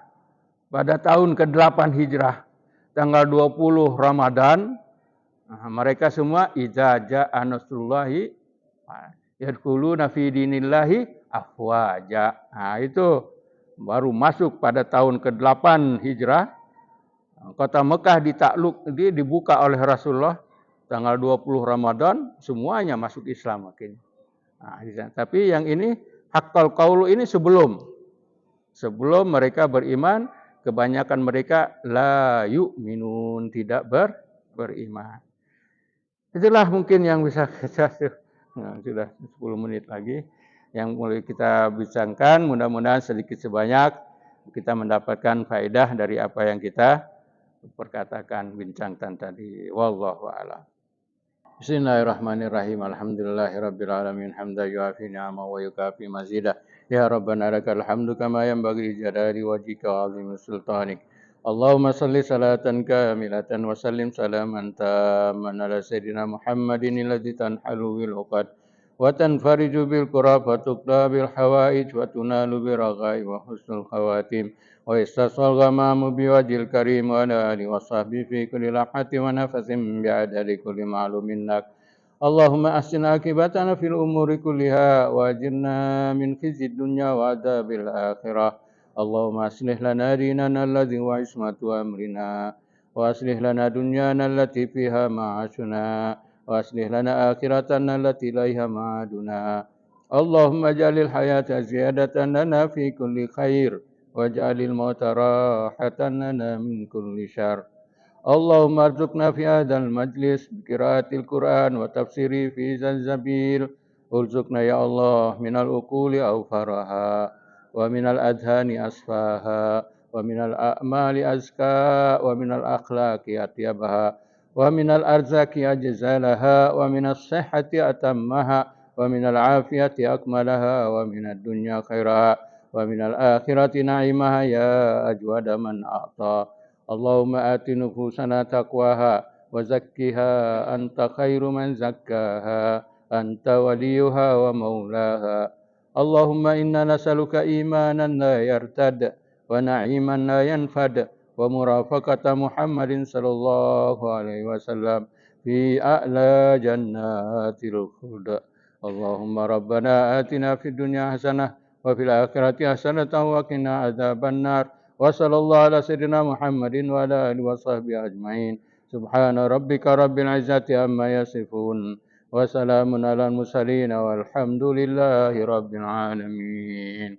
pada tahun ke-8 Hijrah, tanggal 20 Ramadan, mereka semua idza jaa nasrullahi yadkhuluna fi dinillahi afwaja. Nah, itu baru masuk pada tahun ke-8 Hijrah. Kota Mekah dibuka oleh Rasulullah tanggal 20 Ramadan, semuanya masuk Islam akhirnya. Nah, tapi yang ini haqqal qaulu ini sebelum mereka beriman, kebanyakan mereka la yu'minun, tidak beriman. Itulah mungkin yang bisa kita sudah 10 menit lagi yang mulai kita bincangkan. Mudah-mudahan sedikit sebanyak kita mendapatkan faedah dari apa yang kita perkatakan, bincangkan tadi. Wallahu a'lam. Bismillahirrahmanirrahim. Alhamdulillahirabbil alamin. Hamdan yuafi ni'amahu wa yukafi mazidah. Ya Rabbana lakal hamdu kama yanbaghi li jalali wajhika wa 'azimi sultanik. Allahumma salli salatan kamilatan wa sallim salaman tamman ala sayyidina Muhammadin alladzi tanhalu bil 'uqad wa tanfariju bil kurab wa tuqda bil hawaij wa tunalu bir raghaib wa husnul khawatim. Wa istasqal ghamamu biwajhil karim wa ala alihi wa sahbihi fi kulli lahhatin wa nafasin bi'adadi kulli ma'lumin lak. Allahumma ahsin akibatana fil umuri kulliha wa ajirna min khizyid dunya wa adzabil akhirah. Allahumma aslih lana dinana alladzi huwa ismatu amrina wa aslih lana dunyana allati fiha ma'ashuna wa aslih lana akhiratana allati ilaiha ma'aduna. Allahumma ij'alil hayata ziyadatan lana fi kulli khair waj'alil mauta rahatan lana min kulli syarr. Allahumma arzuqna fi hadzal majlis qiraatil Qur'an wa tafsiri fi zanzabil. Urzuqna ya Allah minal uquli awfaraha wa minal adhani asfaha wa minal a'mali azka wa minal akhlaqi atyabaha wa minal arzaki ajzalaha wa minas sihhati atammaha wa minal afiyati akmalaha wa minad dunya khairaha wa minal akhirati na'imaha ya ajwada man a'ta. Allahumma ati nufusana taqwaha wa zakkiha anta khairu man zakkaha anta waliyuha wa maulaha. Allahumma inna nas'aluka imanan la yartad wa na'iman la yanfad wa murafaqata Muhammadin sallallahu alaihi wasallam fi a'la jannatil khuld. Allahumma rabbana atina fid dunya hasanah wa fil akhirati hasanatan wa qina adzabannar. Wa sallallahu ala sayyidina Muhammadin wa ala alihi wa sahbihi ajmain. Subhana rabbika rabbil izzati amma yasifun. Wa salamun alal mursalin walhamdulillahi rabbil alamin.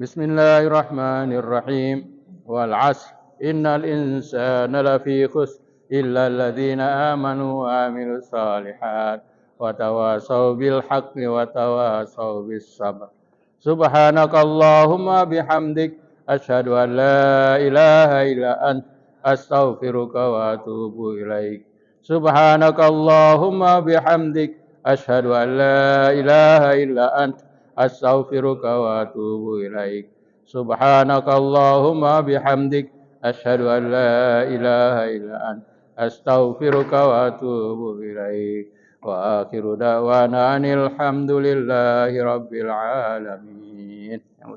Bismillahirrahmanirrahim. Wal 'asr innal insana lafi khusr illa alladhina amanu wa 'amilus shalihat wa tawasaw bil haqqi wa tawasaw bis sabr. Subhanakallahumma bihamdik asyhadu an la ilaha illa ant astaghfiruka wa atubu ilaik. Subhanakallahumma bihamdik asyhadu an la ilaha illa ant astaghfiruka wa atubu ilaik. Subhanakallahumma bihamdik asyhadu an la ilaha illa ant astaghfiruka wa atubu ilaik. Wa akhiru da'wana anil hamdulillahi rabbil alamin.